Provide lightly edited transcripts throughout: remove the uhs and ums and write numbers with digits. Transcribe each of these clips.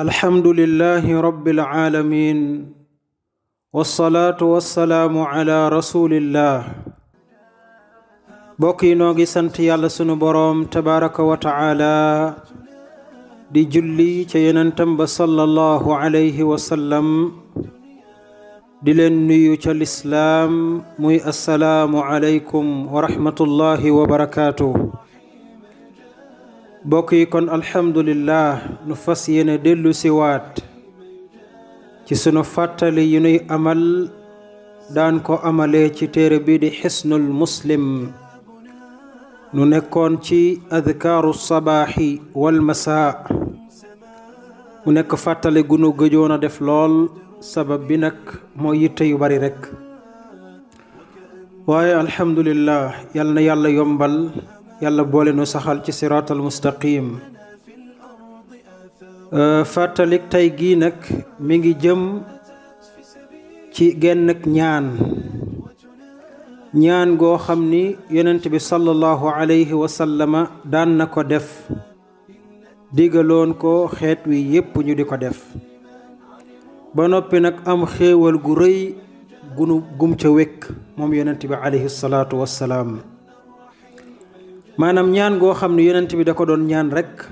الحمد لله رب العالمين والصلاة والسلام على رسول الله bokki noo ngi sant yàlla sunu boroom tabaraka wa taala di julli ca yonentam ba sallallahu alayhi wa sallam di leen nuyu ca lislaam muy assalaamu alaykum wa rahmatullahi wa barakaatuh bokk yi kon alhamdulillah nu fas yéene dellu si waat ci sunu fàttali yu nuy amal daan ko amalee ci téere bi di xisnul muslim nu nekkoon ci adkaaru sabaaxi wal masaa mu nekk fàttali gunu gëjoon a def lool sabab bi nag moo yitte yu bari rekk waaye alhamdulillah yal na yàlla yombal yàlla boole nu saxal ci siraatal mustaqim fàttalik tey gii nag mi ngi jëm ci genn ñaan goo xam ni yonent bi sallallahu alayhi wa sallama daan na ko def digaloon ko xeet wi yépp ñu di ko def ba noppi nag am xéewal gu rëy gum ca wekk moom yonent bi alayhi salaatu wassalaam maanaam ñaan goo xam ne yonent bi da ko doon ñaan rekk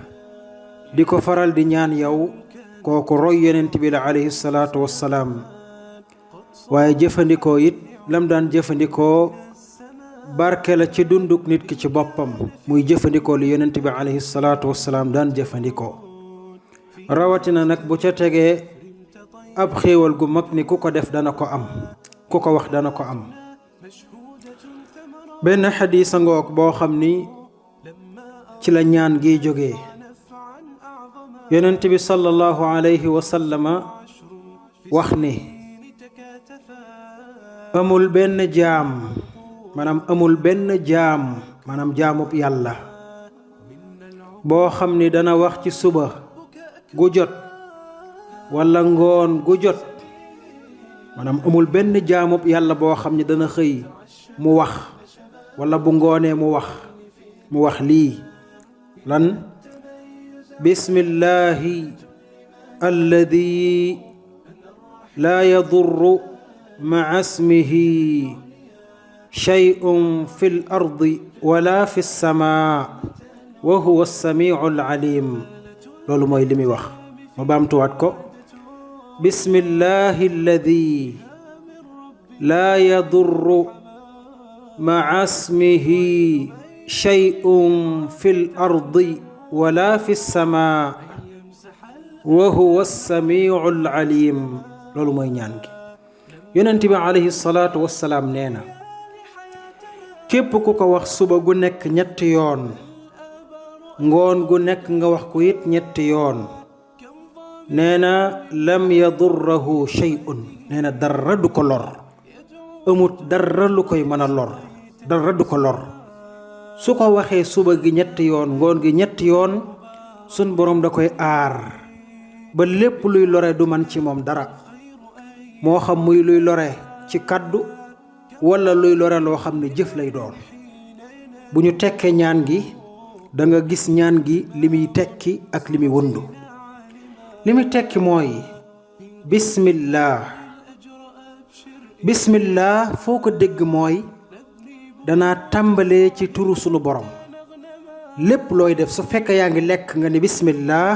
di ko faral di ñaan yow kooku roy yonent bi la alayhi salaatu wassalaam waaye jëfandikoo it lam daan jëfandikoo barke la ci dunduk nit ki ci boppam muy jëfandikoo li yonent bi alayhi salaatu wassalaam daan jëfandikoo rawatina nag bu ca tegee ab xéewal gu mag ni ku ko def dana ko am ku ko wax dana ko am benn xadiisa ngoog boo xam ni ci la ñaan gi jógee yonent bi sallallahu alayhi wa sallama wax ni amul benn jaam jaamub yàlla boo xam ni dana wax ci suba gu jot walla ngoon gu jot amul benn jaamub yàlla boo xam ni dana xëy mu wax walla bu ngoonee mu wax lii lan bismillahi alladi laa yadurru ma'a ismihi shay'un fil ardi wala fis samaa wa huwa as-sami'ul alim loolu mooy li muy wax ma baamtuwaat ko bismillahi alladi laa yadurru ma'a ismihi shay'un fil ardi wala fis samaa wa huwa as-sami'ul alim loolu mooy ñaan gi yonent bi alayhi salaatu wassalaam nee na képp ku ko wax suba gu nekk ñetti yoon ngoon gu nekk nga wax ko it ñetti yoon nee na lam yadurrahu shay'un nee na dara du ko lor amut dara lu koy mën a lor dara du ko lor su ko waxee suba gi ñetti yoon ngoon gi ñetti yoon sun boroom da koy aar ba lépp luy lore du man ci moom dara moo xam muy luy lore ci kàddu walla luy lore loo xam ne jëf lay doon bu ñu tekkee ñaan gi da nga gis ñaan gi li muy tekki ak li muy wundu li muy tekki mooy bismillah foo ko dégg mooy danaa tàmbalee ci turu sunu borom lépp looy def su fekkee yaa ngi lekk nga ni bismillah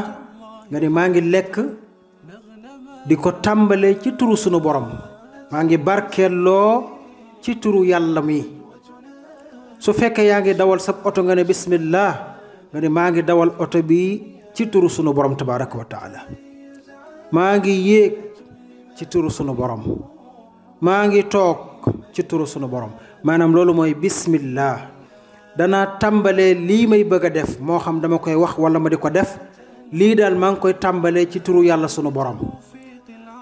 nga ni maa ngi lekk di ko tàmbalee ci turu sunu borom maa ngi barkeeloo ci turu yàlla mi su fekkee yaa ngi dawal sab oto nga ne bismillah nga ni maa ngi dawal oto bi ci turu sunu borom tabaraka wa taala maa ngi yéeg ci turu sunu borom maa ngi toog ci turu sunu borom maanaam loolu mooy bismillah danaa tàmbalee lii may bëgg a def moo xam dama koy wax walla ma di ko def lii daal maa ngi koy tàmbalee ci turu yàlla sunu borom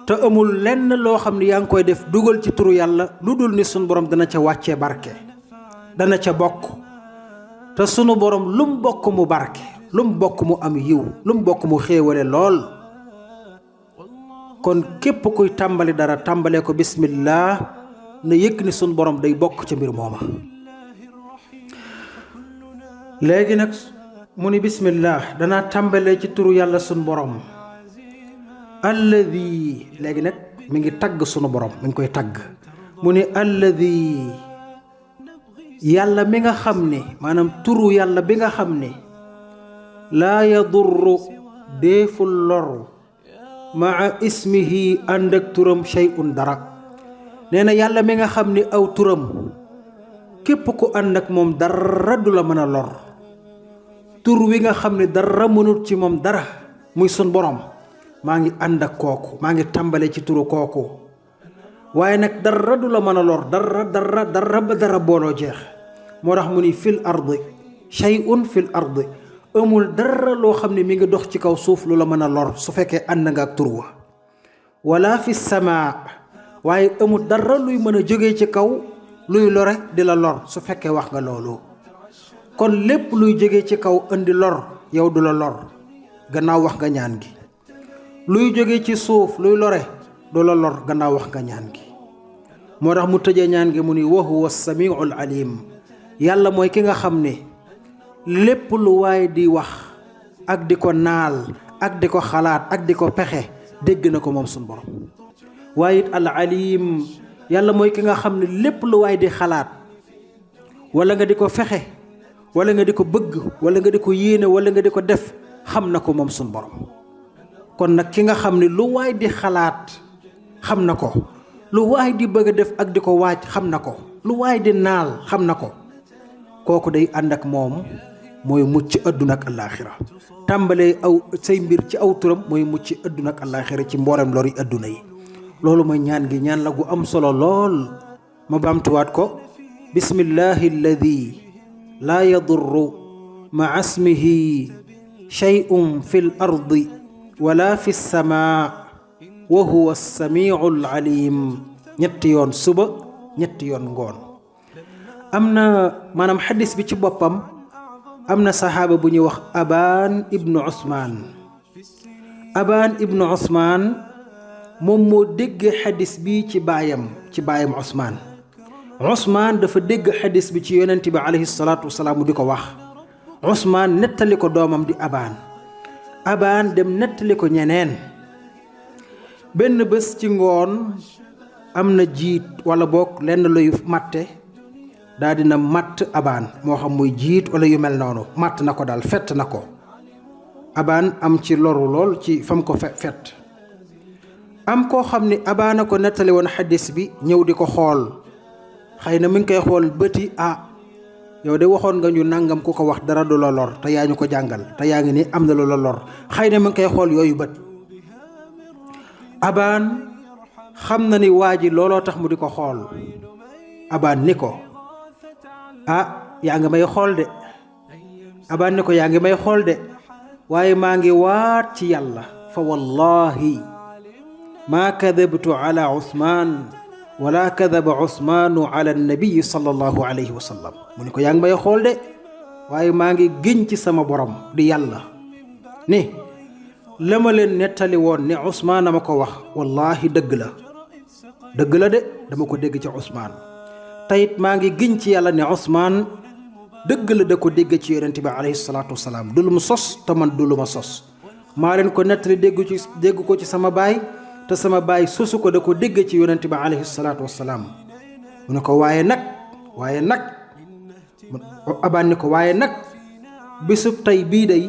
te amul lenn loo xam ne yaa ngi koy def dugal ci turu yàlla lu dul ni sunu borom dana ca wàccee barke dana ca bokk te sunu borom lum bokk mu barke lum bokk mu am yiw lum bokk mu xéewale lool kon képp kuy tàmbali dara tàmbalee ko bismillah na yëg ni sunu borom day bokk ca mbir mooma léegi nag mu ni bismillah danaa tàmbalee ci turu yàlla sun borom alladi léegi nag mi ngi tagg sunu borom mi ngi koy tagg mu ne alladi yàlla mi nga xam ne maanaam turu yàlla bi nga xam ne laa yadurru deeful lor maa ismihi ànd ak turam shay'un dara. nee na yàlla mi nga xam ne aw turam képp ku ànd ak moom dara du la mën a lor. tur wi nga xam ne dara mënut ci moom dara muy sun borom maa ngi ànd ak kooku maa ngi tàmbale ci turu kooku waaye nag dara du la mën a lor dara ba dara booloo jeex. moo tax mu ni fil ardi shay'un fil ardi amul dara loo xam ne mi ngi dox ci kaw suuf lu la mën a lor su fekkee ànd nga ak tur wa. wala fi samaa waaye amul dara luy mën a jógee ci kaw luy lore di la lor su fekkee wax nga loolu. kon lépp luy jógee ci kaw indi lor yow du la lor gannaaw wax nga ñaan gi. luy jógee ci suuf luy lore du la lor gannaaw wax nga ñaan gi. moo tax mu tëjee ñaan gi mu ni wa huwa samiul alim. yàlla mooy ki nga xam ne lépp lu waay di wax ak di ko naal ak di ko xalaat ak di ko pexe dégg na ko moom suñu borom. waaye it al alim yàlla mooy ki nga xam ne lépp lu waay di xalaat wala nga di ko fexe wala nga di ko bëgg wala nga di ko yéene wala nga di ko def xam na ko moom suñu borom. kon nag ki nga xam ne lu waay di xalaat xam na ko lu waay di bëgg a def ak di ko waaj xam na ko lu waay di naal xam na ko. kooku day ànd ak moom mooy mucc àdduna ak àllaaxira. tàmbalee aw say mbir ci aw turam mooy mucc àdduna ak àllaaxira ci mboolem lori àdduna yi. loolu mooy ñaan gi ñaan la gu am solo lool. ma baamtuwaat ko bismillahi alladi laa yadurru maa ismihi shay'un fil ardi wala fi samaa wa huwa samiul alim. ñetti yoon suba ñetti yoon ngoon. am na maanaam xadis bi ci boppam am na saxaaba bu ñuy wax abaan ibnu usmaan moom moo dégg xadis bi ci baayam usmaan dafa dégg xadis bi ci yonent bi alayhi salaatu wasalaam mu di ko wax. usmaan nettali ko doomam di abaan dem nettali ko ñeneen. benn bés ci ngoon am na jiit wala boog lenn luy matte daa dina matt abaan moo xam muy jiit wala yu mel noonu matt na ko daal fett na ko. abaan am ci loru lool ci fam ko fett. am koo xam ni abaana ko nettali woon xaddis bi ñëw di ko xool xëy na mi ngi koy xool bëti yow de waxoon nga ñu nangam ku ko wax dara du la lor te yaa ñu ko jàngal te yaa ngi ni am na lu la lor xëy na mi ngi koy xool yooyu bët. abaan xam na ni waa ji looloo tax mu di ko xool. abaan ni ko yaa ngi may xool de. abaan ni ko yaa ngi may xool de waaye maa ngi waat ci yàlla fa wallahi maa kadabtu ala usmaan wala kadaba usmaanu ala nabii sallallahu alayhi wa sallam. mu ni ko yaa ngi may xool de waaye maa ngi giñ ci sama borom di yàlla ni la ma leen nettali woon ne usmaan a ma ko wax wallahi dëgg la de dama ko dégg ci usmaan. tayit maa ngi giñ ci yàlla ne usmaan dëgg la da ko dégg ci yonent bi alayhi salaatu wasalaam du lu mu sos te man du lu ma sos. maa leen ko nettali dégg ko ci sama baay te sama baay sosu ko da ko dégg ci yonent bi alayhi salaatu wasalaam. mu ne ko waaye nag abaan ni ko waaye nag bisub tey bii day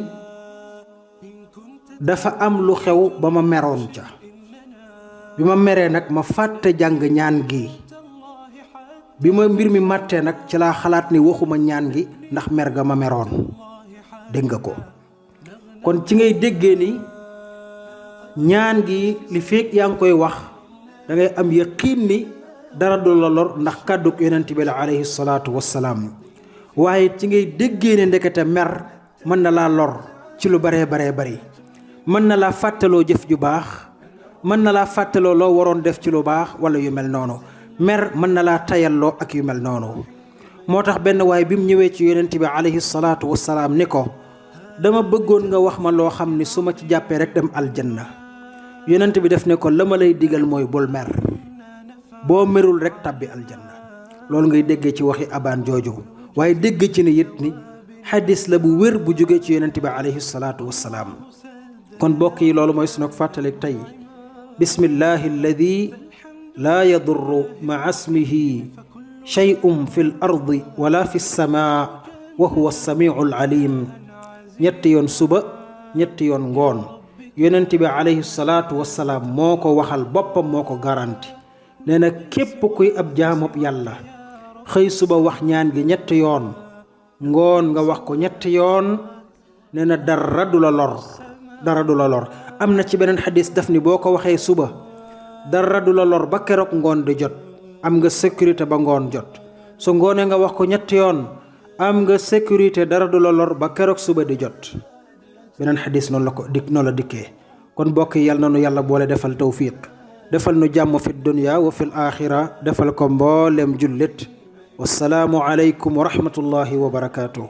dafa am lu xew ba ma meroon ca. bi ma meree nag ma fàtte jàng ñaan gi. bi ma mbir mi màttee nag ci laa xalaat ni waxuma ñaan gi ndax mer ga ma meroon. dégg nga ko kon ci ngay déggee ni ñaan gi li fekk yaa ngi koy wax da ngay am yaqiin ni dara du la lor ndax kàddug yonent bi la alayhi salaatu wassalaam. waaye ci ngay déggee ne ndekete mer mën na laa lor ci lu baree bari. mën na laa fàttaloo jëf ju baax mën na laa fàttaloo loo waroon def ci lu baax wala yu mel noonu. mer mën na laa tayalloo ak yu mel noonu. moo tax benn waay bi mu ñëwee ci yonent bi alayhi salaatu wassalaam ni ko dama bëggoon nga wax ma loo xam ni su ma ci jàppee rek dem aljanna. yonent bi def ne ko la ma lay digal mooy bul mer boo merul rek tabbi aljanna. loolu ngay déggee ci waxi abaan jooju waaye dégg ci ne it ni xadis la bu wér bu jógee ci yonent bi alayhi salaatu wassalaam. kon mbokk yi loolu mooy sunu fàttalik tey bismillahi alladi laa yadurru maa ismihi shay'un fi l ardi wala fi lsamaa wa huwa alsamiu alalim. ñetti yoon suba, ñetti yoon ngoon. yonent bi alayhi salaatu wassalaam moo ko waxal boppam, moo ko garanti. nee na képp kuy ab jaamub yàlla xëy suba wax ñaan gi ñetti yoon, ngoon nga wax ko ñetti yoon, nee na dara du la lor, dara du la lor. am na ci beneen xadis daf ni boo ko waxee suba dara du la lor ba keroog ngoon di jot, am nga sécurité ba ngoon jot. su ngoonee nga wax ko ñetti yoon, am nga sécurité, dara du la lor ba keroog suba di jot. beneen xadis noonu la dikkee. kon bokk yi yàlla na nu yàlla boole defal tawfiq, defal nu jàmm fi dunya wa fil axira, defal ko mboolem jullit. wassalaamu aleykum wa rahmatullahi wa barakaatuh.